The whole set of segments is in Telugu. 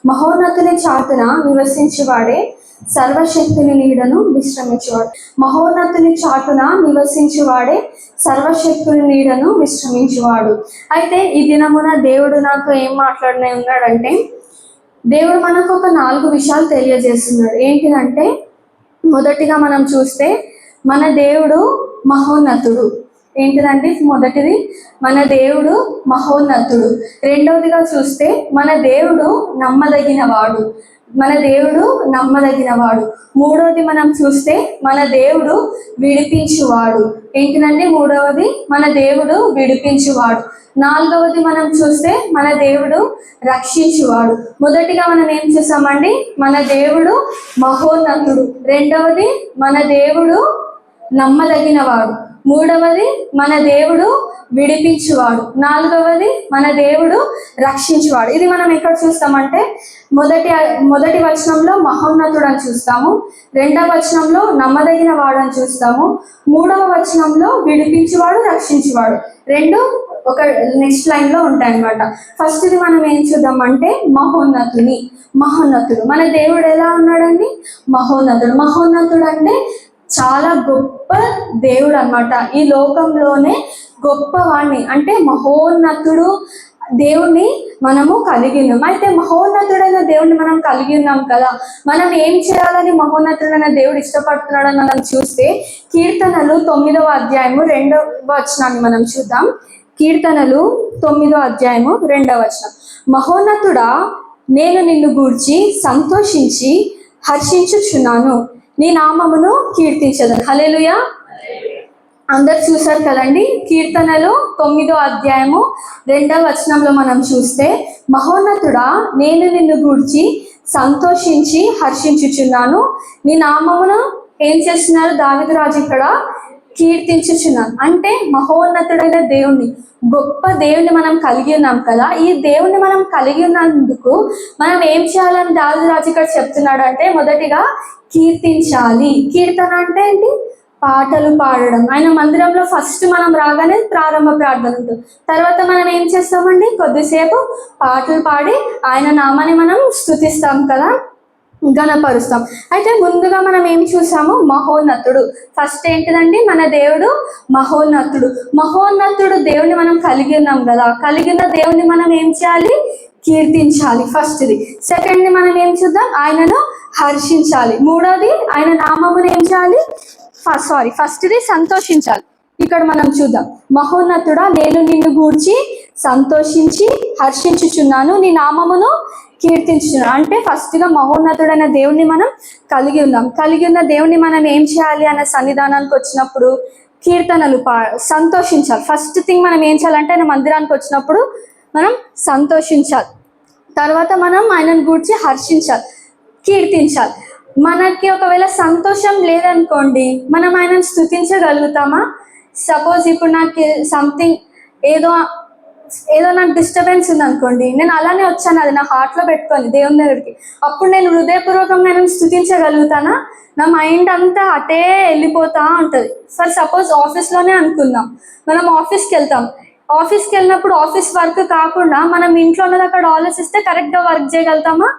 మహోన్నతుని చాటున నివసించువాడే సర్వశక్తుని నీడను విశ్రమించువాడు. మహోన్నతుని చాటున నివసించువాడే సర్వశక్తుని నీడను విశ్రమించువాడు. అయితే ఈ దినమున దేవుడు నాతో ఏం మాట్లాడిన ఉన్నాడంటే, దేవుడు మనకు ఒక 4 విషయాలు తెలియజేస్తున్నాడు. ఏంటిదంటే, మొదటిగా మనం చూస్తే మన దేవుడు మహోన్నతుడు. ఏంటిదండి? మొదటిది, మన దేవుడు మహోన్నతుడు. రెండవదిగా చూస్తే మన దేవుడు నమ్మదగినవాడు. మన దేవుడు నమ్మదగినవాడు. మూడవది మనం చూస్తే మన దేవుడు విడిపించువాడు. ఏంటిదండి? మూడవది, మన దేవుడు విడిపించువాడు. నాలుగవది మనం చూస్తే మన దేవుడు రక్షించువాడు. మొదటిగా మనం ఏం చూసామండి? మన దేవుడు మహోన్నతుడు. రెండవది, మన దేవుడు నమ్మదగినవాడు. మూడవది, మన దేవుడు విడిపించువాడు. నాలుగవది, మన దేవుడు రక్షించువాడు. ఇది మనం ఎక్కడ చూస్తామంటే, మొదటి వచనంలో మహోన్నతుడు అని చూస్తాము, రెండవ వచనంలో నమ్మదగిన వాడు అని చూస్తాము, మూడవ వచనంలో విడిపించువాడు, రక్షించువాడు. రెండు ఒక నెక్స్ట్ లైన్లో ఉంటాయి అన్నమాట. ఫస్ట్ ఇది మనం ఏం చూద్దామంటే, మహోన్నతుడు. మన దేవుడు ఎలా ఉన్నాడండి? మహోన్నతుడు. మహోన్నతుడు అంటే చాలా గొప్ప దేవుడు అన్నమాట. ఈ లోకంలోనే గొప్పవాణ్ణి, అంటే మహోన్నతుడు దేవుణ్ణి మనము కలిగి ఉన్నాం. అయితే మహోన్నతుడైన దేవుణ్ణి మనం కలిగి ఉన్నాం కదా, మనం ఏం చేయాలని మహోన్నతుడైన దేవుడు ఇష్టపడుతున్నాడని మనం చూస్తే, కీర్తనలు 9వ అధ్యాయము 2వ వచనాన్ని మనం చూద్దాం. కీర్తనలు 9వ అధ్యాయము 2వ వచనం. మహోన్నతుడా, నేను నిన్ను గూర్చి సంతోషించి హర్షించుచున్నాను, నీ నామమును కీర్తించదను. హల్లెలూయా. అందరు చూసారు కదండి, కీర్తనలు 9వ అధ్యాయము 2వ వచనంలో మనం చూస్తే, మహోన్నతుడా, నేను నిన్ను గూర్చి సంతోషించి హర్షించుచున్నాను, నీ నామమును ఏం చేస్తున్నారు? దావీదు రాజు ఇక్కడ కీర్తించుచున్నాను. అంటే మహోన్నతుడైన దేవుణ్ణి, గొప్ప దేవుణ్ణి మనం కలిగి ఉన్నాం కదా. ఈ దేవుణ్ణి మనం కలిగి ఉన్నందుకు మనం ఏం చేయాలని దావీదు రాజు ఇక్కడ చెప్తున్నాడు అంటే, మొదటిగా కీర్తించాలి. కీర్తన అంటే ఏంటి? పాటలు పాడడం. ఆయన మందిరంలో ఫస్ట్ మనం రాగానే ప్రారంభ ప్రార్థన ఉంటుంది. తర్వాత మనం ఏం చేస్తామండి? కొద్దిసేపు పాటలు పాడి ఆయన నామాన్ని మనం స్తుతిస్తాం కదా, గణపరుస్తాం. అయితే ముందుగా మనం ఏం చూసాము? మహోన్నతుడు. ఫస్ట్ ఏంటిదండి? మన దేవుడు మహోన్నతుడు దేవుని మనం కలిగి ఉన్నాం కదా, కలిగిన దేవుని మనం ఏం చేయాలి? కీర్తించాలి. ఫస్ట్ది. సెకండ్ది మనం ఏం చూద్దాం? ఆయనను హర్షించాలి. మూడోది, ఆయన నామమును ఏం చేయాలి? ఫస్ట్ది సంతోషించాలి. ఇక్కడ మనం చూద్దాం. మహోన్నతుడా, నేను నిన్ను గూర్చి సంతోషించి హర్షించుచున్నాను, నీ నామమును కీర్తించుచున్నాను. అంటే ఫస్ట్గా మహోన్నతుడైన దేవుణ్ణి మనం కలిగి ఉన్నాం. కలిగి ఉన్న దేవుణ్ణి మనం ఏం చేయాలి అనే సన్నిధానానికి వచ్చినప్పుడు కీర్తనలు సంతోషించాలి. ఫస్ట్ థింగ్ మనం ఏం చేయాలంటే, ఆయన మందిరానికి వచ్చినప్పుడు మనం సంతోషించాలి. తర్వాత మనం ఆయనను గూర్చి హర్షించాలి, కీర్తించాలి. మనకి ఒకవేళ సంతోషం లేదనుకోండి, మనం ఆయనను స్తుతించగలుగుతామా? సపోజ్ ఇప్పుడు నాకు సంథింగ్ ఏదో నాకు డిస్టర్బెన్స్ ఉందనుకోండి, నేను అలానే వచ్చాను, అది నా హార్ట్లో పెట్టుకొని దేవుని దగ్గరికి, అప్పుడు నేను హృదయపూర్వకంగా నేను స్తుతించగలుగుతానా? నా మైండ్ అంతా అటే వెళ్ళిపోతూ ఉంటుంది. ఫర్ సపోజ్ ఆఫీస్లోనే అనుకుందాం, మనం ఆఫీస్కి వెళ్తాం. ఆఫీస్కి వెళ్ళినప్పుడు ఆఫీస్ వర్క్ కాకుండా మనం ఇంట్లో ఉన్నది అక్కడ ఆలోచిస్తే కరెక్ట్గా వర్క్ చేయగలుగుతామా?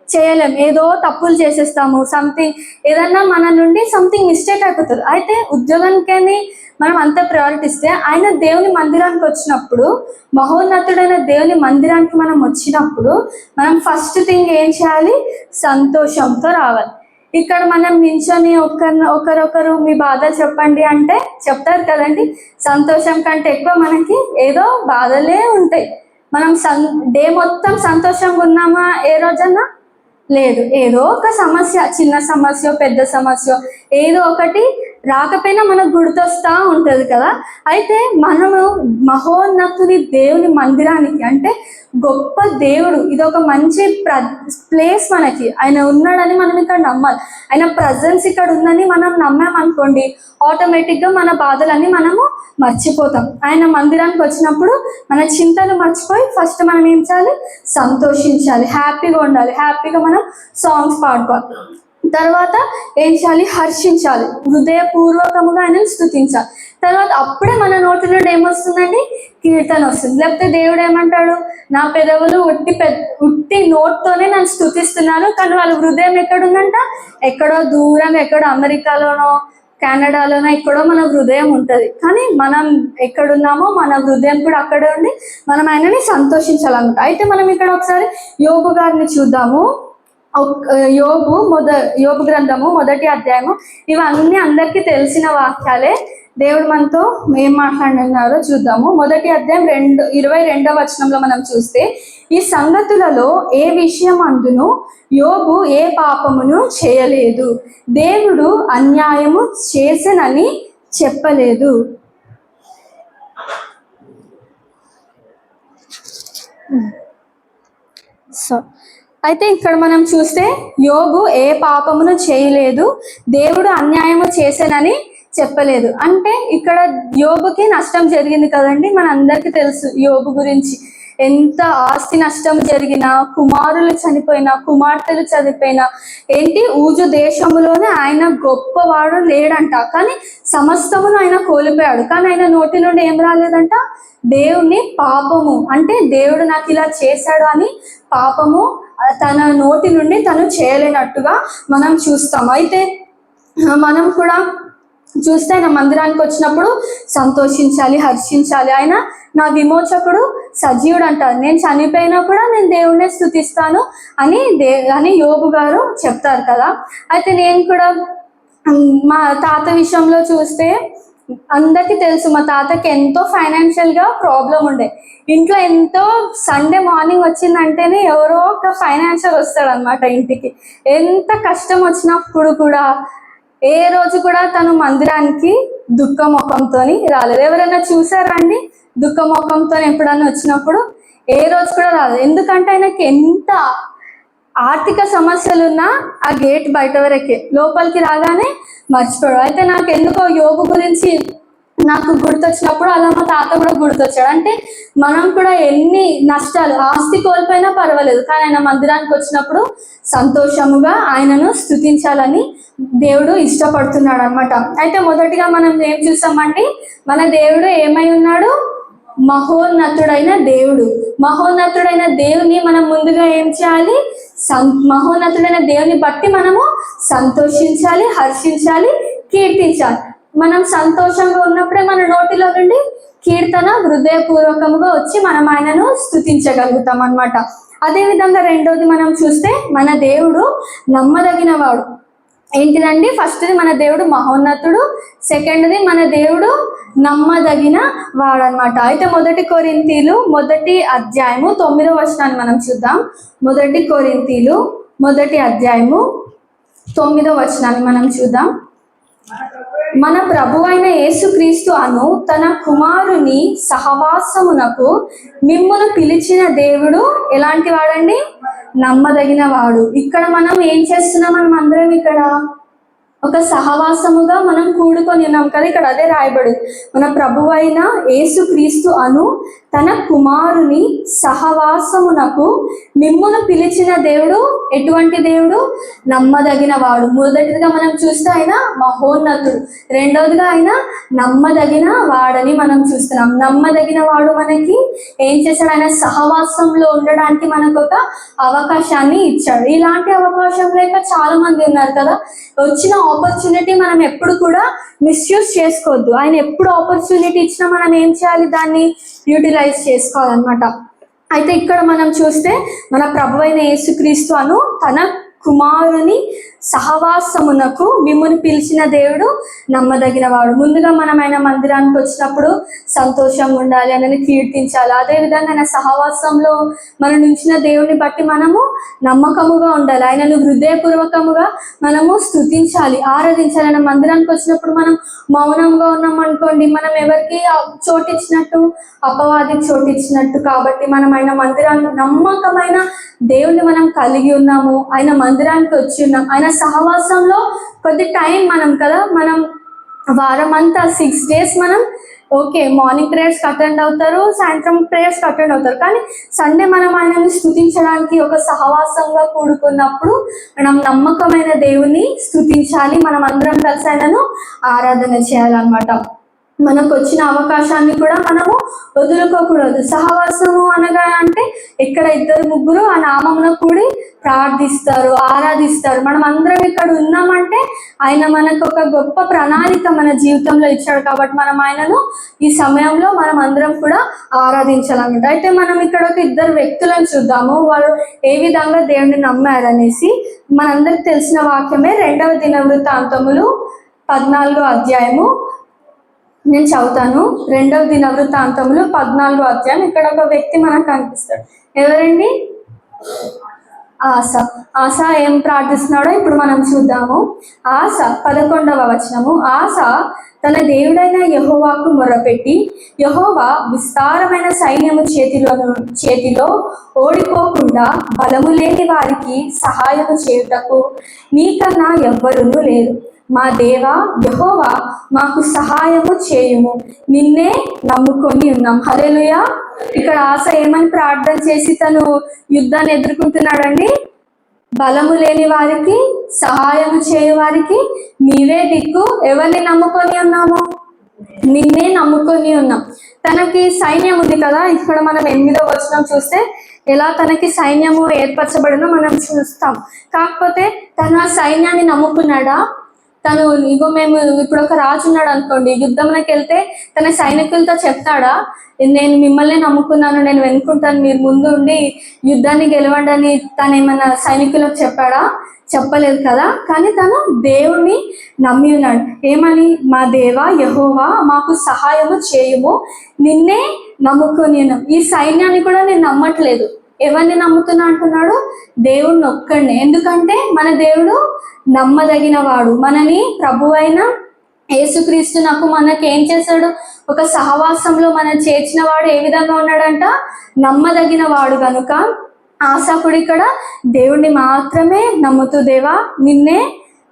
చేయలేం. ఏదో తప్పులు చేసేస్తాము, సంథింగ్ ఏదన్నా మన నుండి సంథింగ్ మిస్టేక్ అయిపోతుంది. అయితే ఉద్యోగానికని మనం అంత ప్రయారిటీ ఇస్తే, ఆయన దేవుని మందిరానికి వచ్చినప్పుడు, మహోన్నతుడైన దేవుని మందిరానికి మనం వచ్చినప్పుడు, మనం ఫస్ట్ థింగ్ ఏం చేయాలి? సంతోషంతో రావాలి. ఇక్కడ మనం నించొని ఒకరొకరు మీ బాధలు చెప్పండి అంటే చెప్తారు కదండి. సంతోషం కంటే ఎక్కువ మనకి ఏదో బాధలే ఉంటాయి. మనం డే మొత్తం సంతోషంగా ఉన్నామా ఏ రోజన్నా? లేదు. ఏదో ఒక సమస్య, చిన్న సమస్య, పెద్ద సమస్య, ఏదో ఒకటి రాకపోయినా మనకు గుర్తొస్తూ ఉంటుంది కదా. అయితే మనము మహోన్నతుని దేవుని మందిరానికి, అంటే గొప్ప దేవుడు, ఇది ఒక మంచి ప్లేస్ మనకి. ఆయన ఉన్నాడని మనం ఇక్కడ నమ్మాలి. ఆయన ప్రజెన్స్ ఇక్కడ ఉందని మనం నమ్మామనుకోండి, ఆటోమేటిక్గా మన బాధలన్నీ మనము మర్చిపోతాం. ఆయన మందిరానికి వచ్చినప్పుడు మన చింతలు మర్చిపోయి ఫస్ట్ మనం ఏం చేయాలి? సంతోషించాలి, హ్యాపీగా ఉండాలి, హ్యాపీగా మనం సాంగ్స్ పాడుకోవాలి. తర్వాత ఏం చేయాలి? హర్షించాలి, హృదయపూర్వకముగా ఆయనను స్తుతించాలి. తర్వాత అప్పుడే మన నోటి నుండి ఏమొస్తుందండి? కీర్తన వస్తుంది. లేకపోతే దేవుడు ఏమంటాడు? నా పెదవులు ఉట్టి నోట్తోనే నన్ను స్తుతిస్తున్నారు, కానీ వాళ్ళ హృదయం ఎక్కడుందంట? ఎక్కడో దూరం, ఎక్కడో అమెరికాలోనో కెనడాలోనో ఎక్కడో మన హృదయం ఉంటుంది. కానీ మనం ఎక్కడున్నామో మన హృదయం కూడా అక్కడే ఉండి మనం ఆయనని సంతోషించాలన్నమాట. అయితే మనం ఇక్కడ ఒకసారి యోబు గారిని చూద్దాము. యోబు గ్రంథము 1వ అధ్యాయము. ఇవన్నీ అందరికీ తెలిసిన వాక్యాలే. దేవుడు మనతో ఏం మాట్లాడినారో చూద్దాము. 1వ అధ్యాయం 22వ వచనంలో మనం చూస్తే, ఈ సంగతులలో ఏ విషయం అందును యోబు ఏ పాపమును చేయలేదు, దేవుడు అన్యాయము చేసనని చెప్పలేదు. అయితే ఇక్కడ మనం చూస్తే యోబు ఏ పాపమును చేయలేదు, దేవుడు అన్యాయము చేసేనని చెప్పలేదు. అంటే ఇక్కడ యోబుకి నష్టం జరిగింది కదండి. మన అందరికీ తెలుసు యోబు గురించి. ఎంత ఆస్తి నష్టం జరిగినా, కుమారులు చనిపోయినా, కుమార్తెలు చనిపోయినా, ఊజు దేశంలోనే ఆయన గొప్పవాడు లేడంట. కానీ సమస్తమును ఆయన కోల్పోయాడు. కానీ ఆయన నోటి నుండి ఏం రాలేదంట? దేవుని పాపము, అంటే దేవుడు నాకు ఇలా చేశాడు అని పాపము తన నోటి నుండి తను చేయలేనట్టుగా మనం చూస్తాం. అయితే మనం కూడా చూస్తే ఆయన మందిరానికి వచ్చినప్పుడు సంతోషించాలి, హర్షించాలి. ఆయన నా విమోచకుడు సజీవుడు అంటారు. నేను చనిపోయినా కూడా నేను దేవుణ్ణి స్తుతిస్తాను అని యోబు గారు చెప్తారు కదా. అయితే నేను కూడా మా తాత విషయంలో చూస్తే అందరికీ తెలుసు, మా తాతకి ఎంతో ఫైనాన్షియల్గా ప్రాబ్లం ఉండే. ఇంట్లో ఎంతో సండే మార్నింగ్ వచ్చిందంటేనే ఎవరో ఒక ఫైనాన్షియల్ వస్తాడనమాట ఇంటికి. ఎంత కష్టం వచ్చినప్పుడు కూడా ఏ రోజు కూడా తను మందిరానికి దుఃఖ ముఖంతో రాలేదు. ఎవరైనా చూసారా అండి దుఃఖ ముఖంతో ఎప్పుడన్నా వచ్చినప్పుడు? ఏ రోజు కూడా రాలేదు. ఎందుకంటే ఆయనకి ఎంత ఆర్థిక సమస్యలున్నా ఆ గేట్ బయట వరకే, లోపలికి రాగానే మర్చిపోయాడు. అయితే నాకు ఎందుకో యోబు గురించి నాకు గుర్తొచ్చినప్పుడు అలా మా తాత కూడా గుర్తొచ్చాడు. అంటే మనం కూడా ఎన్ని నష్టాలు, ఆస్తి కోల్పోయినా పర్వాలేదు, కానీ ఆయన మందిరానికి వచ్చినప్పుడు సంతోషముగా ఆయనను స్తుతించాలని దేవుడు ఇష్టపడుతున్నాడు అనమాట. అయితే మొదటిగా మనం ఏం చూసామండి? మన దేవుడు ఏమై ఉన్నాడు? మహోన్నతుడైన దేవుడు. మహోన్నతుడైన దేవుని మనం ముందుగా ఏం చేయాలి? మహోన్నతుడైన దేవుని బట్టి మనము సంతోషించాలి, హర్షించాలి, కీర్తించాలి. మనం సంతోషంగా ఉన్నప్పుడే మన నోటిలో నుండి కీర్తన హృదయపూర్వకంగా వచ్చి మనం ఆయనను స్తుతించగలుగుతాం అన్నమాట. అదేవిధంగా రెండోది మనం చూస్తే మన దేవుడు నమ్మదగిన వాడు. ఏంటిదండి? ఫస్ట్ది మన దేవుడు మహోన్నతుడు, సెకండ్ది మన దేవుడు నమ్మదగిన వాడు అనమాట. అయితే 1 కొరింథీలు 1వ అధ్యాయము 9వ వచనాన్ని మనం చూద్దాం. 1 కొరింథీలు 1వ అధ్యాయము 9వ వచనాన్ని మనం చూద్దాం. మన ప్రభు అయిన యేసుక్రీస్తు అను తన కుమారుని సహవాసమునకు మిమ్మును పిలిచిన దేవుడు ఎలాంటి వాడండి? నమ్మదగిన వాడు. ఇక్కడ మనం ఏం చేస్తున్నాం? మనం అందరం ఇక్కడ ఒక సహవాసముగా మనం కూడుకొని ఉన్నాం కదా. ఇక్కడ అదే రాయబడి, మన ప్రభు అయిన యేసుక్రీస్తు అను తన కుమారుని సహవాసమునకు మిమ్మును పిలిచిన దేవుడు ఎటువంటి దేవుడు? నమ్మదగిన వాడు. మొదటిగా మనం చూస్తే ఆయన మహోన్నతుడు, రెండవదిగా ఆయన నమ్మదగిన వాడని మనం చూస్తున్నాం. నమ్మదగిన వాడు మనకి ఏం చేశాడు? ఆయన సహవాసంలో ఉండడానికి మనకు ఒక అవకాశాన్ని ఇచ్చాడు. ఇలాంటి అవకాశం లేక చాలా మంది ఉన్నారు కదా. వచ్చిన ఆపర్చునిటీ మనం ఎప్పుడు కూడా మిస్యూజ్ చేసుకోవద్దు. ఆయన ఎప్పుడు ఆపర్చునిటీ ఇచ్చినా మనం ఏం చేయాలి? దాన్ని యూటిలైజ్ చేసుకోవాలన్నమాట. అయితే ఇక్కడ మనం చూస్తే మన ప్రభువైన యేసుక్రీస్తు అను తన కుమారుని సహవాసమునకు మిమ్మును పిలిచిన దేవుడు నమ్మదగిన వాడు. ముందుగా మనం ఆయన మందిరానికి వచ్చినప్పుడు సంతోషంగా ఉండాలి, ఆయనని కీర్తించాలి. అదేవిధంగా ఆయన సహవాసంలో మనం ఉంచిన దేవుని బట్టి మనము నమ్మకముగా ఉండాలి, ఆయనను హృదయపూర్వకముగా మనము స్తుతించాలి, ఆరాధించాలి. ఆయన మందిరానికి వచ్చినప్పుడు మనం మౌనంగా ఉన్నాం అనుకోండి, మనం ఎవరికి చోటిచ్చినట్టు? అపవాదికి చోటిచ్చినట్టు. కాబట్టి మనం ఆయన మందిరాన్ని నమ్మకమైన దేవుని మనం కలిగి ఉన్నాము, ఆయన మందిరానికి వచ్చి ఉన్నాం. ఆయన సహవాసంలో కొద్ది టైం మనం కదా, మనం వారం అంతా 6 days మనం ఓకే మార్నింగ్ ప్రేయర్స్కి అటెండ్ అవుతారు, సాయంత్రం ప్రేయర్స్కి అటెండ్ అవుతారు. కానీ సండే మనం ఆయనని స్తుతించడానికి ఒక సహవాసంగా కూడుకున్నప్పుడు మనం నమ్మకమైన దేవుని స్తుతించాలి, మనం అందరం కలిసి ఆయనను ఆరాధన చేయాలన్నమాట. మనకు వచ్చిన అవకాశాన్ని కూడా మనము వదులుకోకూడదు. సహవాసము అనగా అంటే ఇక్కడ ఇద్దరు ముగ్గురు ఆ నామమున కూడి ప్రార్థిస్తారు, ఆరాధిస్తారు. మనం అందరం ఇక్కడ ఉన్నామంటే ఆయన మనకు ఒక గొప్ప ప్రణాళిక మన జీవితంలో ఇచ్చాడు. కాబట్టి మనం ఆయనను ఈ సమయంలో మనం అందరం కూడా ఆరాధించాలన్నమాట. అయితే మనం ఇక్కడ ఒక ఇద్దరు వ్యక్తులను చూద్దాము, వాళ్ళు ఏ విధంగా దేవుడిని నమ్మారనేసి. మనందరికి తెలిసిన వాక్యమే 2వ దినవృత్తాంతములు 14వ అధ్యాయము. నేను చదువుతాను. 2వ దినవృత్తాంతములు 14వ అధ్యాయం. ఇక్కడ ఒక వ్యక్తి మనకు కనిపిస్తాడు. ఎవరండి? ఆసా. ఆసా ఏం ప్రార్థిస్తున్నాడో ఇప్పుడు మనం చూద్దాము. ఆసా 11వ వచనము. ఆసా తన దేవుడైన యెహోవాకు మొరపెట్టి, యెహోవా విస్తారమైన సైన్యము చేతిలో ఓడిపోకుండా బలము లేని వారికి సహాయము చేయుటకు నీకన్నా ఎవ్వరునూ లేరు. మా దేవా యెహోవా మాకు సహాయము చేయుము, నిన్నే నమ్ముకొని ఉన్నాం. హల్లెలూయా. ఇక్కడ ఆశ ఏమని ప్రార్థన చేసి తను యుద్ధాన్ని ఎదుర్కొంటున్నాడండి? బలము లేని వారికి సహాయము చేయు వారికి నీవే దిక్కు. ఎవరిని నమ్ముకొని ఉన్నాము? నిన్నే నమ్ముకొని ఉన్నాం. తనకి సైన్యం ఉంది కదా. ఇక్కడ మనం 8వ వచనం చూస్తే ఎలా తనకి సైన్యము ఏర్పరచబడినో మనం చూస్తాం. కాకపోతే తను ఆ సైన్యాన్ని నమ్ముకున్నాడా? తను ఇగో మేము ఇప్పుడు ఒక రాజు ఉన్నాడు అనుకోండి, యుద్ధంలోకి వెళ్తే తన సైనికులతో చెప్తాడా, నేను మిమ్మల్ని నమ్ముకున్నాను, నేను వెనుకుంటాను, మీరు ముందు ఉండి యుద్ధాన్ని గెలవండి అని తను ఏమైనా సైనికులకు చెప్పాడా? చెప్పలేదు కదా. కానీ తను దేవుణ్ణి నమ్మి ఉన్నాడు. ఏమని? మా దేవా యెహోవా మాకు సహాయము చేయుము, నిన్నే నమ్ముకొని ఉన్నాం. ఈ సైన్యాన్ని కూడా నేను నమ్మట్లేదు. ఎవరిని నమ్ముతున్నా అంటున్నాడు? దేవుడిని ఒక్కడినే. ఎందుకంటే మన దేవుడు నమ్మదగిన వాడు. మనని ప్రభువైన యేసుక్రీస్తునకు మనకి ఏం చేశాడు? ఒక సహవాసంలో మనం చేర్చిన వాడు ఏ విధంగా ఉన్నాడంట? నమ్మదగిన వాడు. కనుక ఆశాకుడు ఇక్కడ దేవుణ్ణి మాత్రమే నమ్ముతూ, దేవా నిన్నే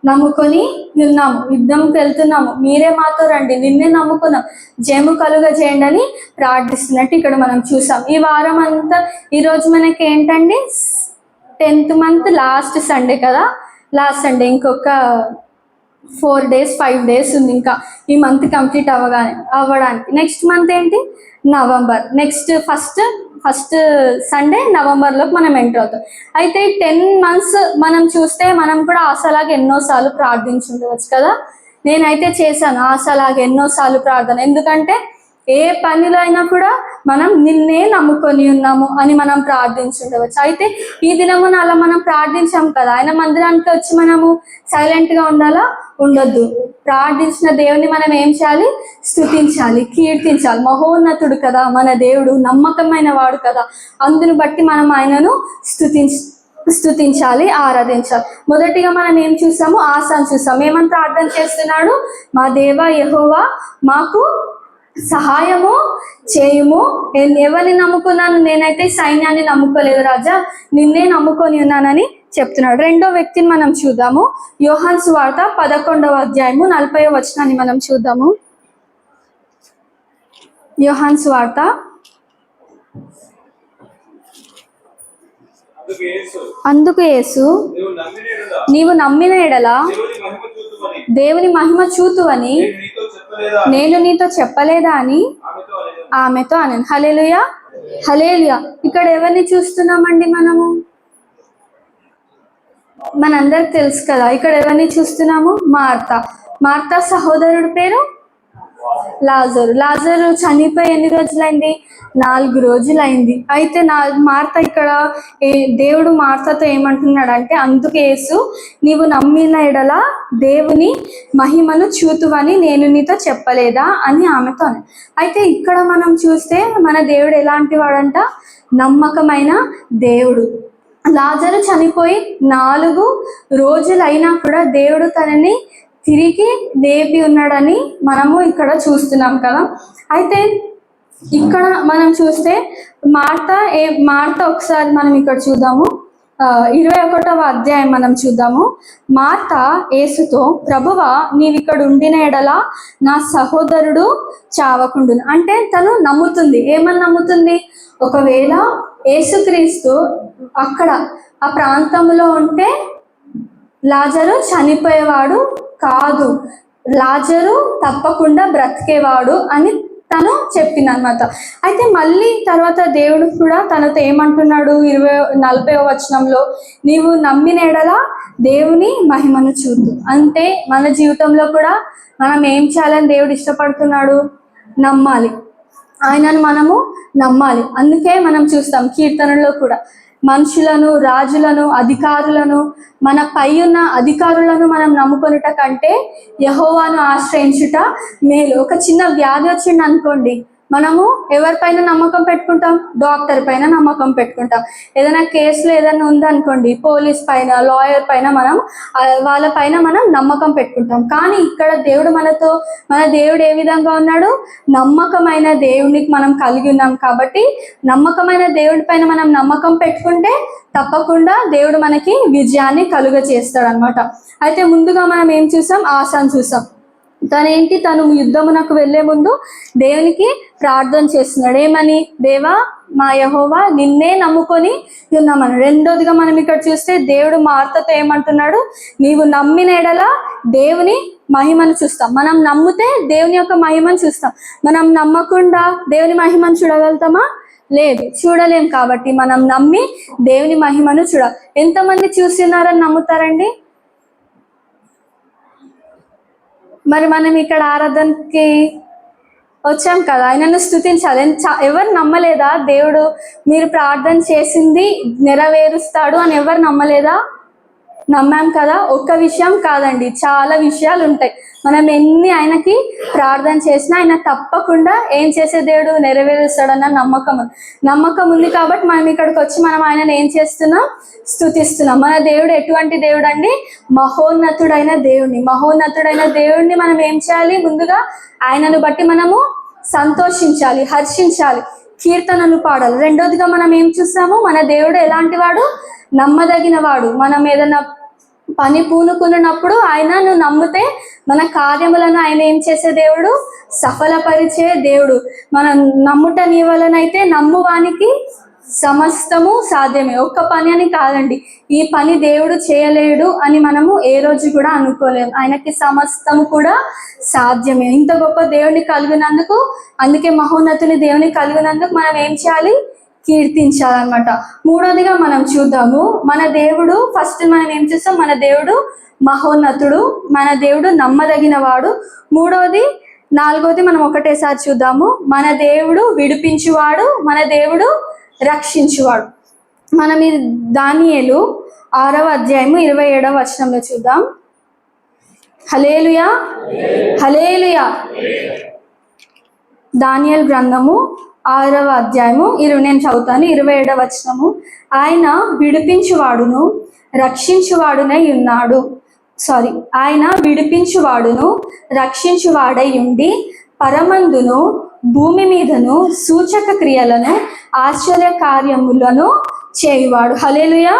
నమ్ముకొని ఉన్నాము, యుద్ధంకి వెళ్తున్నాము, మీరే మాతో రండి, నిన్నే నమ్ముకున్నాం, జయము కలుగ చేయండి అని ప్రార్థిస్తున్నట్టు ఇక్కడ మనం చూసాం. ఈ వారం అంతా ఈరోజు మనకి ఏంటండి? 10th month లాస్ట్ సండే కదా. Last Sunday. ఇంకొక 4 days 5 days ఉంది ఇంకా ఈ మంత్ కంప్లీట్ అవ్వడానికి. నెక్స్ట్ మంత్ ఏంటి? నవంబర్. నెక్స్ట్ ఫస్ట్ సండే నవంబర్లోకి మనం ఎంటర్ అవుతాం. అయితే 10 months మనం చూస్తే మనం కూడా ఆశలాగా ఎన్నోసార్లు ప్రార్థించుండవచ్చు కదా. నేనైతే చేశాను ఆశలాగా ఎన్నోసార్లు ప్రార్థన. ఎందుకంటే ఏ పనిలో అయినా కూడా మనం నిన్నే నమ్ముకొని ఉన్నాము అని మనం ప్రార్థించుండవచ్చు. అయితే ఈ దినమున అలా మనం ప్రార్థించాం కదా. ఆయన మందిరానికి వచ్చి మనము సైలెంట్గా ఉండాలా? ఉండొద్దు. ప్రార్థించిన దేవుని మనం ఏం చేయాలి? స్తుతించాలి, కీర్తించాలి. మహోన్నతుడు కదా మన దేవుడు, నమ్మకమైన వాడు కదా. అందుని బట్టి మనం ఆయనను స్తుతించాలి, ఆరాధించాలి. మొదటిగా మనం ఏం చూసాము? ఆశాను చూసాం. ఏమని ప్రార్థన చేస్తున్నాడు? మా దేవా యెహోవా మాకు సహాయము చేయుము, ఎవరిని నమ్ముకున్నాను? నేనైతే సైన్యాన్ని నమ్ముకోలేదు రాజా, నిన్నే నమ్ముకొని ఉన్నానని చెప్తున్నాడు. రెండో వ్యక్తిని మనం చూద్దాము. యోహాను సువార్త 11వ అధ్యాయము 40వ వచనాన్ని మనం చూద్దాము. యోహాను సువార్త. అందుకు యేసు నీవు నమ్మిన ఎడల దేవుని మహిమ చూతువని నేను నీతో చెప్పలేదా అని ఆమెతో అన్నాను. హల్లెలూయా, హల్లెలూయా. ఇక్కడ ఎవరిని చూస్తున్నామండి మనము? మనందరికి తెలుసు కదా. ఇక్కడ ఎవరిని చూస్తున్నాము? మార్తా సహోదరుడి పేరు లాజరు చనిపోయి ఎన్ని రోజులైంది? 4 రోజులైంది. అయితే మార్త ఇక్కడ దేవుడు మార్తతో ఏమంటున్నాడంటే, అందుకు యేసు నీవు నమ్మిన ఎడల దేవుని మహిమను చూతువని నేను నీతో చెప్పలేదా అని ఆమెతో అన్నాడు. అయితే ఇక్కడ మనం చూస్తే మన దేవుడు ఎలాంటి వాడంట? నమ్మకమైన దేవుడు. లాజరు చనిపోయి 4 రోజులైనా కూడా దేవుడు తనని తిరిగి లేపి ఉన్నాడని మనము ఇక్కడ చూస్తున్నాం కదా. అయితే ఇక్కడ మనం చూస్తే మార్త ఒకసారి మనం ఇక్కడ చూద్దాము. 21వ అధ్యాయం మనం చూద్దాము. మార్త యేసుతో, ప్రభువా నీవు ఇక్కడ ఉండిన ఎడల నా సహోదరుడు చావకుండును. అంటే తను నమ్ముతుంది. ఏమని నమ్ముతుంది? ఒకవేళ యేసుక్రీస్తు అక్కడ ఆ ప్రాంతంలో ఉంటే లాజరు చనిపోయేవాడు కాదు. లాజరు తప్పకుండా బ్రతికేవాడు అని తను చెప్పింది అనమాట. అయితే మళ్ళీ తర్వాత దేవుడు కూడా తనతో ఏమంటున్నాడు 40వ వచనంలో, నీవు నమ్మిన ఎడల దేవుని మహిమను చూద్దు. అంటే మన జీవితంలో కూడా మనం ఏం చేయాలని దేవుడు ఇష్టపడుతున్నాడు? నమ్మాలి, ఆయనను మనము నమ్మాలి. అందుకే మనం చూస్తాం కీర్తనలో కూడా మనుషులను, రాజులను, అధికారులను, మన పై ఉన్న అధికారులను మనం నమ్ముకొనుట కంటే యెహోవాను ఆశ్రయించుట మేలు. ఒక చిన్న వ్యాధి వచ్చింది అనుకోండి, మనము ఎవరిపైన నమ్మకం పెట్టుకుంటాం? డాక్టర్ పైన నమ్మకం పెట్టుకుంటాం. ఏదైనా కేసులో ఏదైనా ఉందనుకోండి, పోలీస్ పైన, లాయర్ పైన, వాళ్ళ పైన మనం నమ్మకం పెట్టుకుంటాం. కానీ ఇక్కడ దేవుడు మన దేవుడు ఏ విధంగా ఉన్నాడు? నమ్మకమైన దేవునికి మనం కలిగి ఉన్నాం. కాబట్టి నమ్మకమైన దేవుడి పైన మనం నమ్మకం పెట్టుకుంటే తప్పకుండా దేవుడు మనకి విజయాన్ని కలుగ చేస్తాడు అనమాట. అయితే ముందుగా మనం ఏం చూసాం? ఆసాను చూసాం. తను యుద్ధమునకు వెళ్లే ముందు దేవునికి ప్రార్థన చేస్తున్నాడు. ఏమని? దేవా మా యెహోవా నిన్నే నమ్ముకొని ఉన్నామని. రెండోదిగా మనం ఇక్కడ చూస్తే దేవుడు మార్తతో ఏమంటున్నాడు? నీవు నమ్మిన ఎడల దేవుని మహిమను చూస్తాం. మనం నమ్మితే దేవుని యొక్క మహిమను చూస్తాం. మనం నమ్మకుండా దేవుని మహిమను చూడగలుగుతామా? లేదు, చూడలేం. కాబట్టి మనం నమ్మి దేవుని మహిమను చూడాలి. ఎంతమంది చూస్తున్నారని నమ్ముతారండి? మరి మనం ఇక్కడ ఆరాధనకి వచ్చాం కదా, ఆయనను స్తుతించాలి. ఎవరు నమ్మలేదా దేవుడు మీరు ప్రార్థన చేసింది నెరవేరుస్తాడు అని? ఎవరు నమ్మలేదా? నమ్మాం కదా. ఒక్క విషయం కాదండి, చాలా విషయాలు ఉంటాయి. మనం ఎన్ని ఆయనకి ప్రార్థన చేసినా ఆయన తప్పకుండా ఏం చేసే దేవుడు? నెరవేరుస్తాడన్న నమ్మకం ఉంది. కాబట్టి మనం ఇక్కడికి వచ్చి మనం ఆయనను ఏం చేస్తున్నాం? స్తుతిస్తున్నాం. మన దేవుడు ఎటువంటి దేవుడు అండి? మహోన్నతుడైన దేవుడిని మనం ఏం చేయాలి? ముందుగా ఆయనను బట్టి మనము సంతోషించాలి, హర్షించాలి, కీర్తనలు పాడాలి. రెండోదిగా మనం ఏం చూస్తాము? మన దేవుడు ఎలాంటి వాడు? నమ్మదగిన వాడు. మనం ఏదైనా పని పూనుకున్నప్పుడు ఆయనను నమ్మితే మన కార్యములను ఆయన ఏం చేసే దేవుడు? సఫలపరిచే దేవుడు. మనం నమ్ముట నీ వలనైతే నమ్మువానికి సమస్తము సాధ్యమే. ఒక్క పని అని కాదండి, ఈ పని దేవుడు చేయలేడు అని మనము ఏ రోజు కూడా అనుకోలేము. ఆయనకి సమస్తము కూడా సాధ్యమే. ఇంత గొప్ప దేవుడిని కలిగినందుకు, అందుకే మహోన్నతుని దేవుని కలిగినందుకు మనం ఏం చేయాలి? కీర్తించాలన్నమాట. మూడోదిగా మనం చూద్దాము, మన దేవుడు ఫస్ట్ మనం ఏం చూస్తాం? మన దేవుడు మహోన్నతుడు, మన దేవుడు నమ్మదగిన వాడు. నాలుగోది మనం ఒకటేసారి చూద్దాము. మన దేవుడు విడిపించువాడు, మన దేవుడు రక్షించువాడు. మనం ఈ దానియేలు 6వ అధ్యాయము 27వ వచనంలో చూద్దాం. హల్లెలూయా, హల్లెలూయా. దానియేలు గ్రంథము 6వ అధ్యాయము నేను చదువుతాను. 27వ వచనము. ఆయన విడిపించువాడును రక్షించువాడునై ఉన్నాడు. ఆయన విడిపించువాడును రక్షించువాడై ఉండి పరమందును భూమి మీదను సూచక క్రియలను ఆశ్చర్య కార్యములను చేయువాడు. హల్లెలూయా.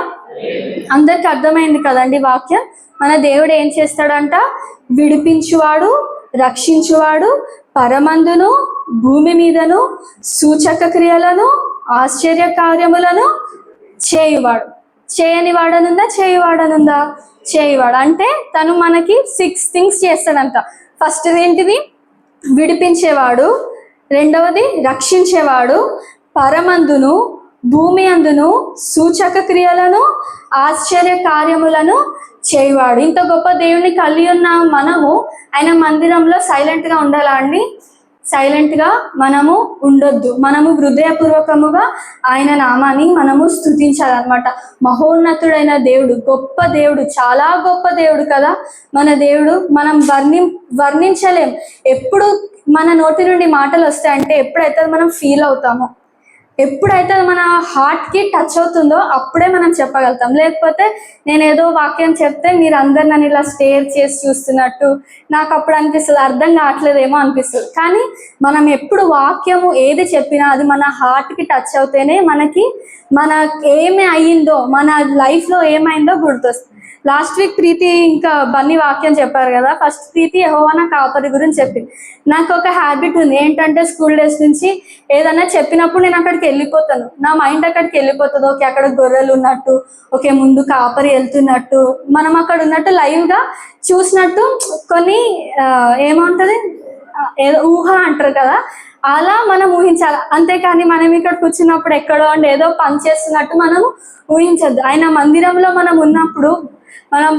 అందరికి అర్థమైంది కదండి వాక్యం? మన దేవుడు ఏం చేస్తాడంట? విడిపించువాడు, రక్షించువాడు, పరమందును భూమి మీదను సూచక క్రియలను ఆశ్చర్య కార్యములను చేయువాడు. చేయని వాడనుందా? చేయువాడనుందా? చేయువాడు. అంటే తను మనకి 6 things చేస్తాడంట. ఫస్ట్ ఏంటిది? విడిపించేవాడు. రెండవది రక్షించేవాడు. పరమందును భూమి అందును సూచక క్రియలను ఆశ్చర్య కార్యములను చేయువాడు. ఇంత గొప్ప దేవుని కలిగి ఉన్న మనము ఆయన మందిరంలో సైలెంట్గా ఉండాలా అండి? సైలెంట్గా మనము ఉండొద్దు. మనము హృదయపూర్వకముగా ఆయన నామాన్ని మనము స్తుతించాలన్నమాట. మహోన్నతుడైన దేవుడు, గొప్ప దేవుడు, చాలా గొప్ప దేవుడు కదా మన దేవుడు. మనం వర్ణించలేం. ఎప్పుడు మన నోటి నుండి మాటలు వస్తాయంటే ఎప్పుడైతే మనం ఫీల్ అవుతామో, ఎప్పుడైతే మన హార్ట్కి టచ్ అవుతుందో అప్పుడే మనం చెప్పగలుగుతాం. లేకపోతే నేను ఏదో వాక్యం చెప్తే మీరు అందరు నన్ను ఇలా స్టేర్ చేసి చూస్తున్నట్టు నాకు అప్పుడు అనిపిస్తుంది, అర్థం కావట్లేదేమో అనిపిస్తుంది. కానీ మనం ఎప్పుడు వాక్యము ఏది చెప్పినా అది మన హార్ట్కి టచ్ అవుతేనే మన ఏమి అయ్యిందో, మన లైఫ్లో ఏమైందో గుర్తొస్తుంది. లాస్ట్ వీక్ ప్రీతి ఇంకా బన్నీ వాక్యం చెప్పారు కదా. ఫస్ట్ ప్రీతి యెహోవా నా కాపరి గురించి చెప్పింది. నాకు ఒక హ్యాబిట్ ఉంది ఏంటంటే స్కూల్ డేస్ నుంచి ఏదన్నా చెప్పినప్పుడు నేను అక్కడికి వెళ్ళిపోతాను, నా మైండ్ అక్కడికి వెళ్ళిపోతుంది. ఓకే అక్కడ గొర్రెలు ఉన్నట్టు, ఓకే ముందు కాపరి వెళ్తున్నట్టు, మనం అక్కడ ఉన్నట్టు లైవ్గా చూసినట్టు కొన్ని ఏమంటుంది ఏదో ఊహ అంటారు కదా, అలా మనం ఊహించాలి. అంతేకాని మనం ఇక్కడ కూర్చున్నప్పుడు ఎక్కడో అండి ఏదో పని చేస్తున్నట్టు మనం ఊహించద్దు. ఆయన మందిరంలో మనం ఉన్నప్పుడు, మనం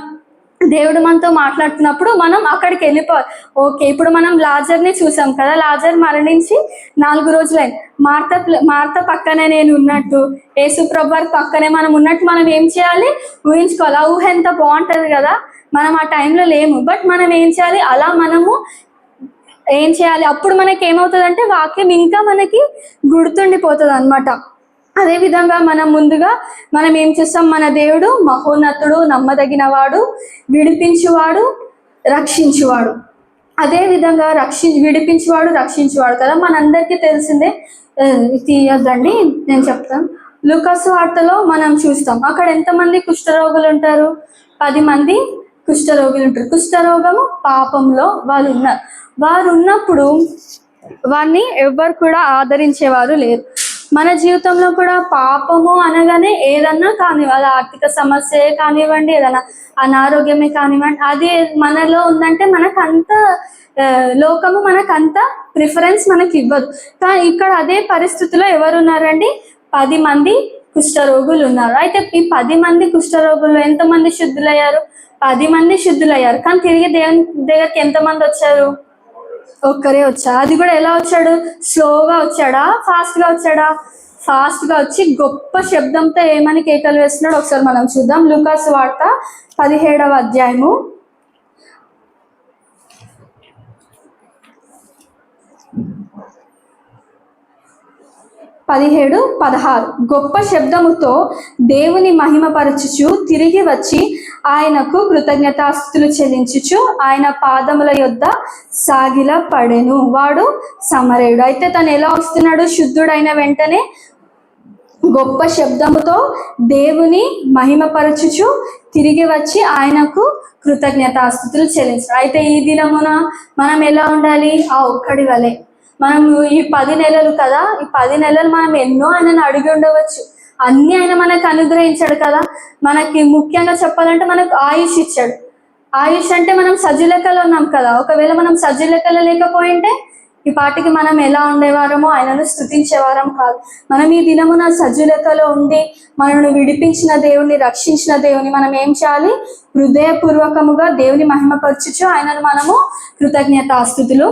దేవుడు మనతో మాట్లాడుతున్నప్పుడు మనం అక్కడికి వెళ్ళిపోవాలి. ఓకే ఇప్పుడు మనం లాజర్ని చూసాం కదా, లాజర్ మరణించి 4 రోజులైంది. మార్త పక్కనే నేను ఉన్నట్టు, యేసుప్రభు వారి పక్కనే మనం ఉన్నట్టు మనం ఏం చేయాలి, ఊహించుకోవాలి. ఆ ఊహ ఎంత బాగుంటుంది కదా. మనం ఆ టైంలో లేము, బట్ మనం ఏం చేయాలి, అలా మనము ఏం చేయాలి, అప్పుడు మనకి ఏమవుతుంది అంటే వాక్యం ఇంకా మనకి గుర్తుండిపోతుంది అనమాట. అదేవిధంగా మనం ముందుగా మనం ఏం చేస్తాం, మన దేవుడు మహోన్నతుడు, నమ్మదగినవాడు, విడిపించువాడు, రక్షించువాడు. అదేవిధంగా విడిపించువాడు, రక్షించువాడు కదా, మనందరికీ తెలిసిందే. తీయద్దండి నేను చెప్తాను. లూకాసు వార్తలో మనం చూస్తాం, అక్కడ ఎంతమంది కుష్ఠరోగులు ఉంటారు, 10 మంది కుష్ఠరోగులు ఉంటారు. కుష్ఠరోగము పాపంలో వారు ఉన్నప్పుడు వారిని ఎవ్వరు కూడా ఆదరించేవారు లేరు. మన జీవితంలో కూడా పాపము అనగానే ఏదన్నా కానివ్వండి, ఆర్థిక సమస్య కానివ్వండి, ఏదైనా అనారోగ్యమే కానివ్వండి, అది మనలో ఉందంటే మనకంత లోకము మనకంత ప్రిఫరెన్స్ మనకి ఇవ్వదు. కానీ ఇక్కడ అదే పరిస్థితిలో ఎవరు ఉన్నారండి, 10 మంది కుష్ఠరోగులు ఉన్నారు. అయితే ఈ 10 మంది కుష్ఠరోగులు ఎంతమంది శుద్ధులయ్యారు, 10 మంది శుద్ధులయ్యారు. కానీ తిరిగి దేవుని దగ్గరికి ఎంతమంది వచ్చారు, ఒక్కరే వచ్చాడు. అది కూడా ఎలా వచ్చాడు, స్లోగా వచ్చాడా, ఫాస్ట్గా వచ్చాడా, ఫాస్ట్గా వచ్చి గొప్ప శబ్దంతో ఏమని కేకలు వేస్తున్నాడు ఒకసారి మనం చూద్దాం. లూకాసు వార్త 17వ అధ్యాయము 17-16. గొప్ప శబ్దముతో దేవుని మహిమపరచుచు తిరిగి వచ్చి ఆయనకు కృతజ్ఞతాస్తుతులు చెల్లించుచు ఆయన పాదముల యొద్ద సాగిల పడెను. వాడు సమరయుడు. అయితే తను ఎలా వస్తున్నాడు, శుద్ధుడైన వెంటనే గొప్ప శబ్దముతో దేవుని మహిమపరచుచు తిరిగి వచ్చి ఆయనకు కృతజ్ఞతాస్తుతులు చెల్లించాడు. అయితే ఈ దినమున మనం ఎలా ఉండాలి, ఆ ఒక్కడి వలె. మనం ఈ 10 నెలలు కదా, ఈ 10 నెలలు మనం ఎన్నో ఆయనను అడిగి ఉండవచ్చు, అన్ని ఆయన మనకు అనుగ్రహించాడు కదా. మనకి ముఖ్యంగా చెప్పాలంటే మనకు ఆయుష్ ఇచ్చాడు. ఆయుష్ అంటే మనం సజ్జలెక్కలో ఉన్నాం కదా, ఒకవేళ మనం సజ్జలెక్కలో లేకపోయింటే ఈ పాటికి మనం ఎలా ఉండేవారమో ఆయనను స్తుతించేవారం కాదు. మనం ఈ దినమున సజ్జలెక్కలో ఉండి మనను విడిపించిన దేవుని, రక్షించిన దేవుని మనం ఏం చేయాలి, హృదయపూర్వకముగా దేవుని మహిమపరచుచు ఆయనను మనము కృతజ్ఞతాస్తుతులు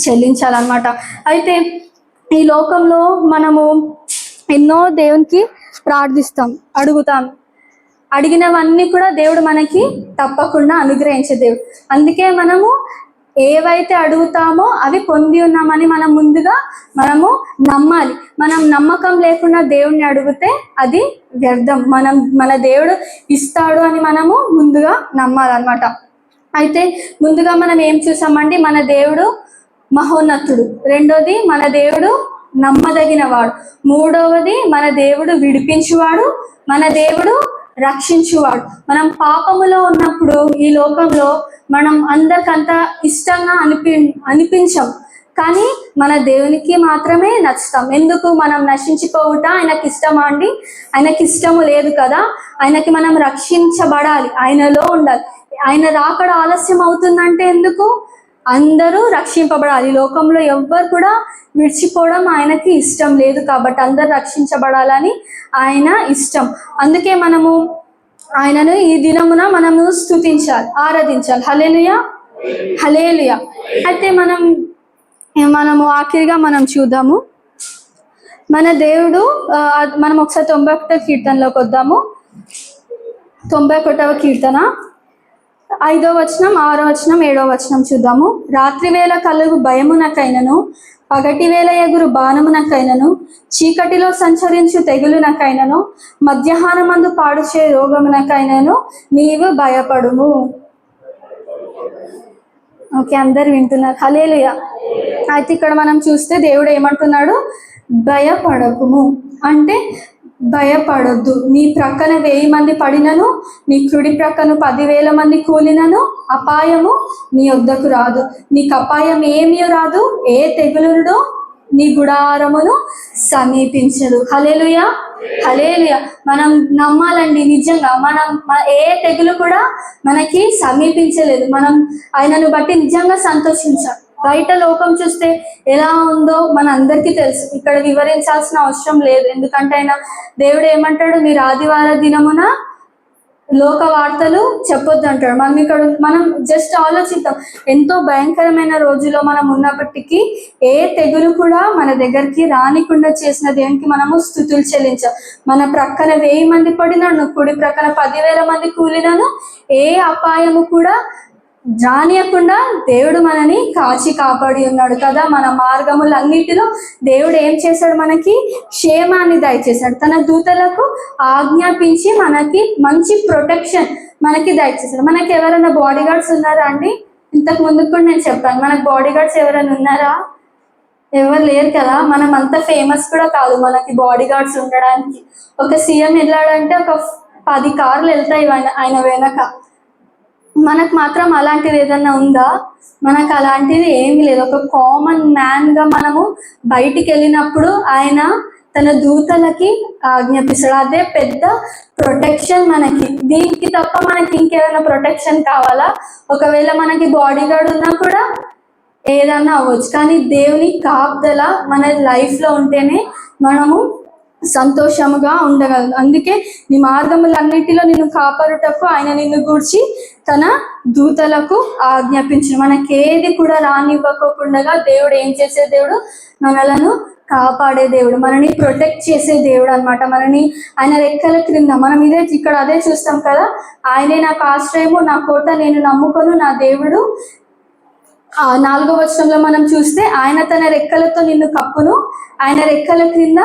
చెల్లించాలన్నమాట. అయితే ఈ లోకంలో మనము ఎన్నో దేవునికి ప్రార్థిస్తాం, అడిగినవన్నీ కూడా దేవుడు మనకి తప్పకుండా అనుగ్రహించే దేవుడు. అందుకే మనము ఏవైతే అడుగుతామో అవి పొంది ఉన్నామని మనం ముందుగా నమ్మాలి. మనం నమ్మకం లేకుండా దేవుణ్ణి అడిగితే అది వ్యర్థం. మన దేవుడు ఇస్తాడు అని మనము ముందుగా నమ్మాలన్నమాట. అయితే ముందుగా మనం ఏం చూసామండి, మన దేవుడు మహోన్నతుడు, రెండోది మన దేవుడు నమ్మదగినవాడు, మూడవది మన దేవుడు విడిపించువాడు, మన దేవుడు రక్షించువాడు. మనం పాపములో ఉన్నప్పుడు ఈ లోకంలో మనం అందరికంత ఇష్టంగా అనిపించం, కానీ మన దేవునికి మాత్రమే నచ్చుతాం. ఎందుకు, మనం నశించిపోవుట ఆయనకి ఇష్టమా అండి? ఆయనకి ఇష్టము లేదు కదా. ఆయనకి మనం రక్షించబడాలి, ఆయనలో ఉండాలి. ఆయన రాకడ ఆలస్యం అవుతుందంటే ఎందుకు, అందరూ రక్షింపబడాలి. లోకంలో ఎవ్వరు కూడా విడిచిపోవడం ఆయనకి ఇష్టం లేదు, కాబట్టి అందరూ రక్షించబడాలని ఆయన ఇష్టం. అందుకే మనము ఆయనను ఈ దినమున మనము స్తుతించాలి, ఆరాధించాలి. హల్లెలూయా, హల్లెలూయా. అయితే మనము ఆఖరిగా మనం చూద్దాము, మన దేవుడు మనం ఒకసారి 91వ కీర్తనలోకి వద్దాము. 91వ కీర్తన 5వ వచనం, 6వ వచనం, 7వ వచనం చూద్దాము. రాత్రి వేళ కలుగు భయమునకైనను, పగటి వేళ ఎగురు బాణమునకైనను, చీకటిలో సంచరించు తెగులునకైనను, మధ్యాహ్నమందు పాడుచే రోగమునకైనను నీవు భయపడుము. ఓకే, అందరు వింటున్నారు. హల్లెలూయా. అయితే ఇక్కడ మనం చూస్తే దేవుడు ఏమంటున్నాడు, భయపడకుము అంటే భయపడొద్దు. నీ ప్రక్కన 1000 మంది పడినను, నీ కుడి ప్రక్కన 10,000 మంది కూలినను అపాయము నీ వద్దకు రాదు. నీకు అపాయం ఏమీ రాదు. ఏ తెగులును నీ గుడారమును సమీపించదు. హల్లెలూయా, హల్లెలూయా. మనం నమ్మాలండి, నిజంగా ఏ తెగులు కూడా మనకి సమీపించలేదు. మనం ఆయనను బట్టి నిజంగా సంతోషించాం. బయట లోకం చూస్తే ఎలా ఉందో మన అందరికీ తెలుసు, ఇక్కడ వివరించాల్సిన అవసరం లేదు. ఎందుకంటే ఆయన దేవుడు ఏమంటాడు, మీరు ఆదివార దినమున లోక వార్తలు చెప్పొద్దు అంటాడు. మనం జస్ట్ ఆలోచిద్దాం, ఎంతో భయంకరమైన రోజులో మనం ఉన్నప్పటికీ ఏ తెగులు కూడా మన దగ్గరికి రానికుండా చేసిన దేవునికి మనము స్తుతులు చెల్లించాం. మన ప్రక్కన 1000 మంది పడినాను, కుడి ప్రక్కన 10,000 మంది కూలినాను, ఏ అపాయము కూడా జానియకుండా దేవుడు మనని కాచి కాపాడి ఉన్నాడు కదా. మన మార్గములన్నిటిలో దేవుడు ఏం చేశాడు, మనకి క్షేమాన్ని దయచేశాడు. తన దూతలకు ఆజ్ఞాపించి మనకి మంచి ప్రొటెక్షన్ మనకి దయచేశాడు. మనకి ఎవరైనా బాడీ గార్డ్స్ ఉన్నారా అండి? ఇంతకు ముందు కూడా నేను చెప్పాను, మనకు బాడీ గార్డ్స్ ఎవరైనా ఉన్నారా? ఎవరు లేరు కదా. మనం అంత ఫేమస్ కూడా కాదు మనకి బాడీ గార్డ్స్ ఉండడానికి. ఒక సీఎం వెళ్ళాడంటే ఒక 10 కార్లు వెళ్తాయి ఆయన వెనక. మనకు మాత్రం అలాంటిది ఏదన్నా ఉందా? మనకు అలాంటిది ఏమీ లేదు. ఒక కామన్ మ్యాన్గా మనము బయటికి వెళ్ళినప్పుడు ఆయన తన దూతలకి ఆజ్ఞాపిస్తాడు. అదే పెద్ద ప్రొటెక్షన్ మనకి. దీనికి తప్ప మనకి ఇంకేదైనా ప్రొటెక్షన్ కావాలా? ఒకవేళ మనకి బాడీ గార్డ్ ఉన్నా కూడా ఏదన్నా అవ్వచ్చు, కానీ దేవుని కాపుదల మన లైఫ్లో ఉంటేనే మనము సంతోషముగా ఉండగలదు. అందుకే నీ మార్గములన్నిటిలో నిన్ను కాపాడుటకు ఆయన నిన్ను గూర్చి తన దూతలకు ఆజ్ఞాపించిన. మనకేది కూడా రానివ్వకుండా దేవుడు ఏం చేసే దేవుడు, మనలను కాపాడే దేవుడు, మనని ప్రొటెక్ట్ చేసే దేవుడు అనమాట. మనని ఆయన రెక్కల క్రింద మనం ఇక్కడ అదే చూస్తాం కదా, ఆయనే నాకు ఆశ్రయము, నా కోట, నేను నమ్ముకొను నా దేవుడు. 4వ వచనంలో మనం చూస్తే ఆయన తన రెక్కలతో నిన్ను కప్పును, ఆయన రెక్కల క్రింద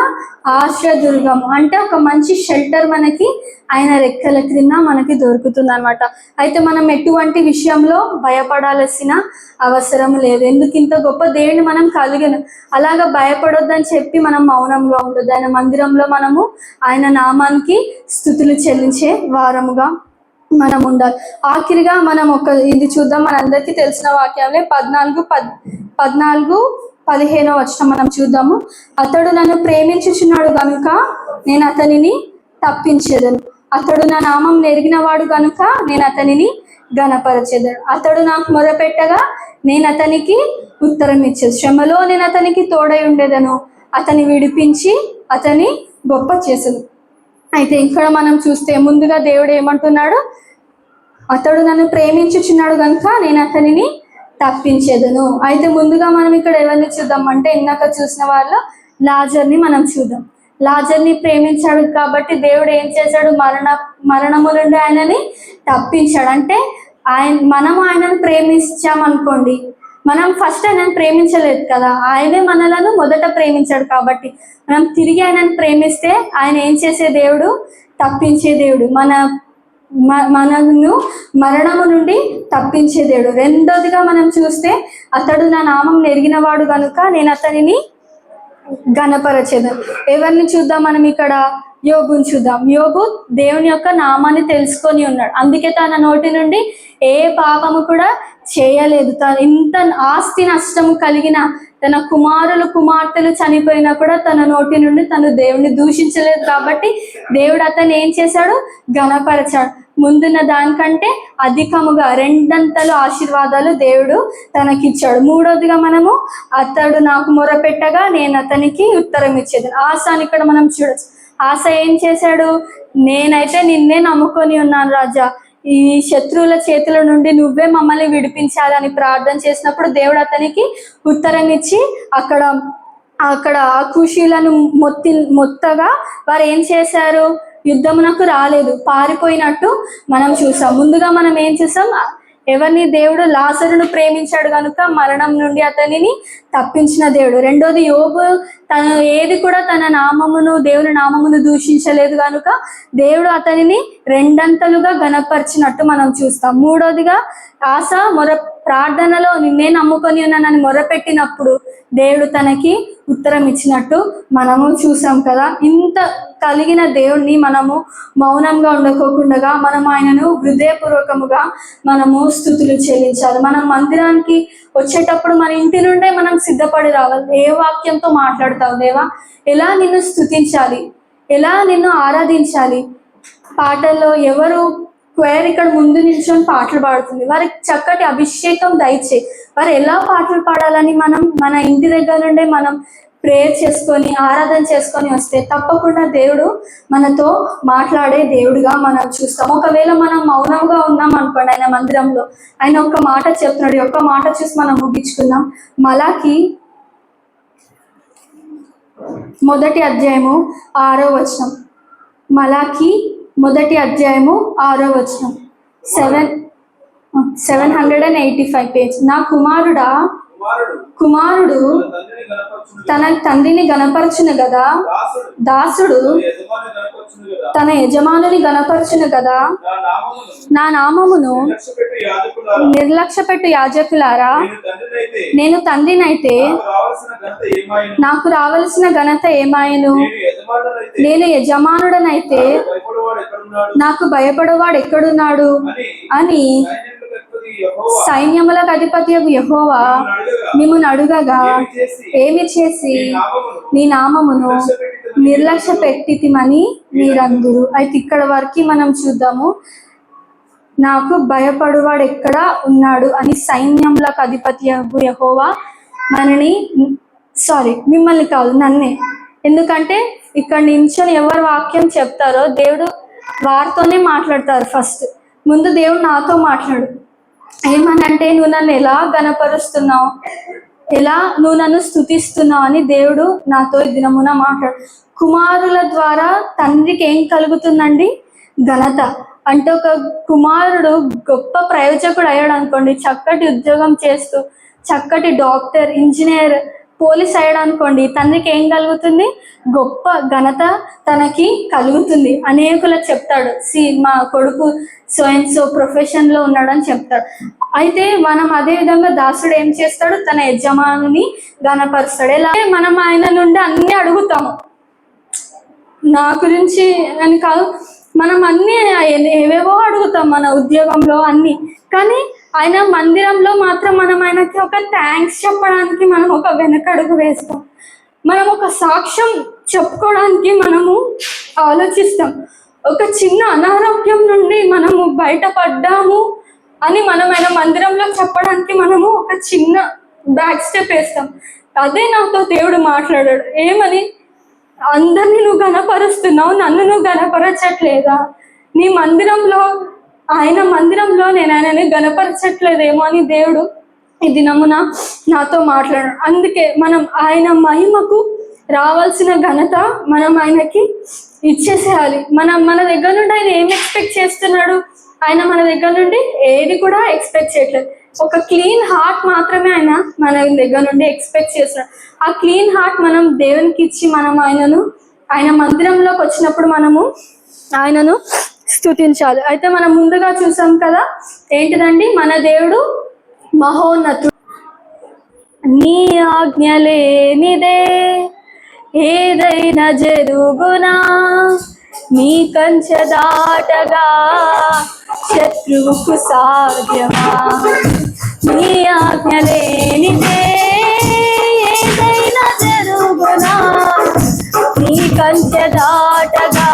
ఆశ్రయదుర్గము. అంటే ఒక మంచి షెల్టర్ మనకి ఆయన రెక్కల క్రింద మనకి దొరుకుతుంది అనమాట. అయితే మనం ఎటువంటి విషయంలో భయపడాల్సిన అవసరం లేదు. ఎందుకు ఇంత గొప్ప దేవుని మనం కలిగిన, అలాగా భయపడొద్దని చెప్పి మనం మౌనంగా ఉండొద్దు. ఆయన మందిరంలో మనము ఆయన నామానికి స్తుతులు చెల్లించే వారముగా మనం ఉండాలి. ఆఖరిగా మనం ఇది చూద్దాం. మనందరికీ తెలిసిన వాక్యాలే 14-15 వచనం మనం చూద్దాము. అతడు నన్ను ప్రేమించుచున్నాడు గనుక నేను అతనిని తప్పించేదను, అతడు నా నామం నెరిగిన వాడు గనుక నేను అతనిని ఘనపరచెదను. అతడు నాకు మొరపెట్టగా నేను అతనికి ఉత్తరం ఇచ్చేది, శ్రమలో నేను అతనికి తోడై ఉండేదను, అతని విడిపించి అతని గొప్ప చేసేది. అయితే ఇక్కడ మనం చూస్తే ముందుగా దేవుడు ఏమంటున్నాడు, అతడు నన్ను ప్రేమించుచున్నాడు కనుక నేను అతనిని తప్పించేదను. అయితే ముందుగా మనం ఇక్కడ ఎవరిని చూద్దాం అంటే, ఇందాక చూసిన వాళ్ళు లాజర్ని మనం చూద్దాం. లాజర్ని ప్రేమించాడు కాబట్టి దేవుడు ఏం చేశాడు, మరణము నుండి ఆయనని తప్పించాడు. అంటే మనం ఆయనను ప్రేమించామనుకోండి, మనం ఫస్ట్ ఆయనను ప్రేమించలేదు కదా, ఆయనే మనలను మొదట ప్రేమించాడు. కాబట్టి మనం తిరిగి ఆయనను ప్రేమిస్తే ఆయన ఏం చేసే దేవుడు, తప్పించే దేవుడు, మనను మరణము నుండి తప్పించే దేవుడు. రెండోదిగా మనం చూస్తే, అతడు నా నామం నెరిగిన వాడు కనుక నేను అతనిని ఘనపరచెదను. ఎవరిని చూద్దాం మనం ఇక్కడ, యోబుని చూద్దాం. యోబు దేవుని యొక్క నామాన్ని తెలుసుకొని ఉన్నాడు, అందుకే తన నోటి నుండి ఏ పాపము కూడా చేయలేదు. ఇంత ఆస్తి నష్టము కలిగిన తన కుమార్తెలు చనిపోయినా కూడా తన నోటి నుండి తను దేవుని దూషించలేదు. కాబట్టి దేవుడు అతన్ని ఏం చేశాడు, ఘనపరచాడు. ముందున్న దానికంటే అధికముగా 2 ఆశీర్వాదాలు దేవుడు తనకిచ్చాడు. మూడోదిగా మనము, అతడు నాకు మొరపెట్టగా నేను అతనికి ఉత్తరం ఇచ్చేది. ఆశని ఇక్కడ మనం చూడొచ్చు. ఆశ ఏం చేశాడు, నేనైతే నిన్నే నమ్ముకొని ఉన్నాను రాజా, ఈ శత్రువుల చేతుల నుండి నువ్వే మమ్మల్ని విడిపించాలని ప్రార్థన చేసినప్పుడు దేవుడు అతనికి ఉత్తరం ఇచ్చి అక్కడ ఆ ఖుషీలను మొత్తగా వారు ఏం చేశారు, యుద్ధమునకు రాలేదు, పారిపోయినట్టు మనం చూసాం. ముందుగా మనం ఏం చూసాం, ఎవరిని దేవుడు, లాజరును ప్రేమించాడు కనుక మరణం నుండి అతనిని తప్పించిన దేవుడు. రెండోది, యోబు తను ఏది కూడా తన నామమును, దేవుని నామమును దూషించలేదు కనుక దేవుడు అతనిని రెండంతలుగా ఘనపరిచినట్టు మనం చూస్తాం. మూడోదిగా ఆశ ప్రార్థనలో నిన్నే నమ్ముకొని ఉన్నానని మొరపెట్టినప్పుడు దేవుడు తనకి ఉత్తరం ఇచ్చినట్టు మనము చూసాం కదా. ఇంత కలిగిన దేవుణ్ణి మనము మౌనంగా ఉండకోకుండా మనం ఆయనను హృదయపూర్వకముగా మనము స్తుతులు చెల్లించాలి. మనం మందిరానికి వచ్చేటప్పుడు మన ఇంటి నుండే మనం సిద్ధపడి రావాలి. ఏ వాక్యంతో మాట్లాడతావు దేవా, ఎలా నిన్ను స్తుతించాలి, ఎలా నిన్ను ఆరాధించాలి. పాటల్లో ఎవరు క్వైర్ ఇక్కడ ముందు నిల్చొని పాటలు పాడుతుంది, వారికి చక్కటి అభిషేకం దయచే. వారు ఎలా పాటలు పాడాలని మనం మన ఇంటి దగ్గర నుండే మనం ప్రేయర్ చేసుకొని ఆరాధన చేసుకొని వస్తే తప్పకుండా దేవుడు మనతో మాట్లాడే దేవుడుగా మనం చూస్తాం. ఒకవేళ మనం మౌనంగా ఉన్నాం అనుకోండి, ఆయన మందిరంలో ఆయన ఒక్క మాట చెప్తున్నాడు. ఒక్క మాట చూసి మనం ముగించుకుందాం. మలాకి 1:6 మలాకి 1:6 785 పేజ్. నా కుమారుడు తన తండ్రిని గణపరచును కదా, దాసుడు తన యజమానుని గణపరచును కదా. నా నామమును నిర్లక్ష్యపెట్టు యాజకులారా, నేను తండ్రినైతే నాకు రావలసిన ఘనత ఏమాయను? నేను యజమానుడనైతే నాకు భయపడేవాడు ఎక్కడున్నాడు అని సైన్యములకు అధిపతి యెహోవా మిమ్మును అడుగగా, ఏమి చేసి నీ నామమును నిర్లక్ష్య పెట్టితిమని మీరందరూ. అయితే ఇక్కడ వరకు మనం చూద్దాము. నాకు భయపడువాడు ఎక్కడ ఉన్నాడు అని సైన్యములకు అధిపతి యెహోవా మిమ్మల్ని కాదు, నన్నే. ఎందుకంటే ఇక్కడ నించొని ఎవరు వాక్యం చెప్తారో దేవుడు వారితోనే మాట్లాడతారు. ఫస్ట్ ముందు దేవుడు నాతో మాట్లాడు. ఏమనంటే, నువ్వు నన్ను ఎలా గణపరుస్తున్నావు, ఎలా నువ్వు నన్ను స్తుతిస్తున్నావు అని దేవుడు నాతో ఈ దినమున మాట్లాడు. కుమారుల ద్వారా తండ్రికి ఏం కలుగుతుందండి? ఘనత. అంటే ఒక కుమారుడు గొప్ప ప్రయోజకుడు అయ్యాడు అనుకోండి, చక్కటి ఉద్యోగం చేస్తూ చక్కటి డాక్టర్, ఇంజనీర్, పోలీస్ అయ్యాడు అనుకోండి, తండ్రికి ఏం కలుగుతుంది? గొప్ప ఘనత తనకి కలుగుతుంది. అనేకులకు చెప్తాడు, మా కొడుకు సో అండ్ సో ప్రొఫెషన్లో ఉన్నాడని చెప్తాడు. అయితే మనం అదే విధంగా దాసుడు ఏం చేస్తాడు? తన యజమానుని ఘనపరుస్తాడు. ఎలా? మనం ఆయన నుండి అన్ని అడుగుతాము, నా గురించి అని కాదు, మనం అన్ని ఏవేవో అడుగుతాం మన ఉద్యోగంలో అన్ని. కానీ ఆయన మందిరంలో మాత్రం మనం ఆయనకి ఒక థ్యాంక్స్ చెప్పడానికి మనం ఒక వెనకడుగు వేస్తాం. మనం ఒక సాక్ష్యం చెప్పుకోవడానికి మనము ఆలోచిస్తాం. ఒక చిన్న అనారోగ్యం నుండి మనము బయటపడ్డాము అని మనం ఆయన మందిరంలో చెప్పడానికి మనము ఒక చిన్న బ్యాక్ స్టెప్ వేస్తాం. అదే నాతో దేవుడు మాట్లాడాడు. ఏమని? అందరినీ నువ్వు గణపరుస్తున్నావు, నన్ను నువ్వు గణపరచట్లేదా? నీ మందిరంలో, ఆయన మందిరంలో నేను ఆయనని గణపరచట్లేదేమో అని దేవుడు ఈ దినమున నాతో మాట్లాడాడు. అందుకే మనం ఆయన మహిమకు రావాల్సిన ఘనత మనం ఆయనకి ఇచ్చేసేయాలి. మన దగ్గర నుండి ఆయన ఏం ఎక్స్పెక్ట్ చేస్తున్నాడు? ఆయన మన దగ్గర నుండి ఏది కూడా ఎక్స్పెక్ట్ చేయట్లేదు. ఒక క్లీన్ హార్ట్ మాత్రమే ఆయన మన దగ్గర నుండి ఎక్స్పెక్ట్ చేస్తున్నాడు. ఆ క్లీన్ హార్ట్ మనం దేవునికి ఇచ్చి మనం ఆయన మందిరంలోకి వచ్చినప్పుడు మనము ఆయనను స్తుతించాలి. అయితే మనం ముందుగా చూసాం కదా, ఏంటిదండి? మన దేవుడు మహోన్నతుడు. నీ ఆజ్ఞ లేనిదే ఏదైనా జరుగునా, నీ కంచె దాటగా శత్రువుకు సాధ్యమా? నీ ఆజ్ఞ లేనిదే ఏదైనా జరుగునా, నీ కంచె దాటగా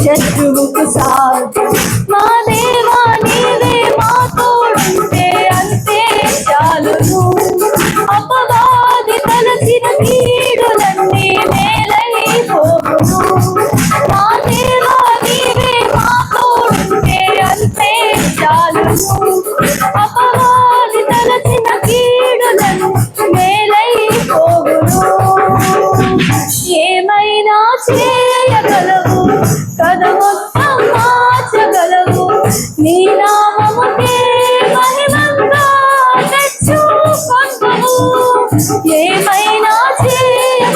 శత్రువుకు సాధ్యం. మా దేవా నీవే మా తోడుంటే అంతే చాలును, అపవాది తలచిన కీడులన్నీ మేలైపోవును. మా దేవా నీవే మా తోడుంటే అంతే చాలును, అపవాది తలచిన కీడులన్నీ మేలైపోవును. ఏమైనా చేయగలవు కదా, మొత్తం మార్చగలవు. నీ నామముకే మహిమంగా తెచ్చుకొందువు. ఏమైనా చేయగలవు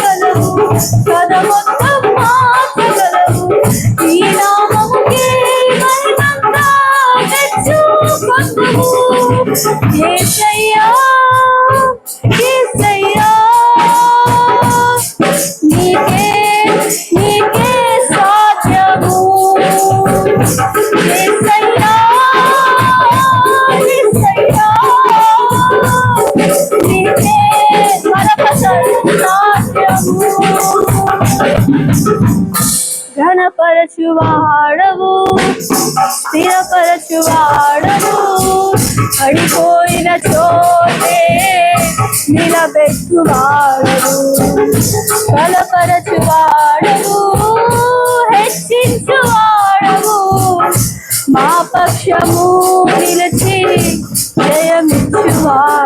కథ మొత్తం మార్చగలవు. ఈ నామముకే మహిమంతా తెచ్చుకొందువు. యేసయ్యా యేసయ్యా నీకే నీకే సాధ్యము. యేసయ్యా యేసయ్యా నీకే సాధ్యము. ఘనపరచువాడవు స్థిరపరచువాడవు పడిపోయిన చోటే నిలబెట్టువాడవు. బలపరచువాడవు హెచ్చించువాడవు మా పక్షము నిలిచి జయమిచ్చువాడవు.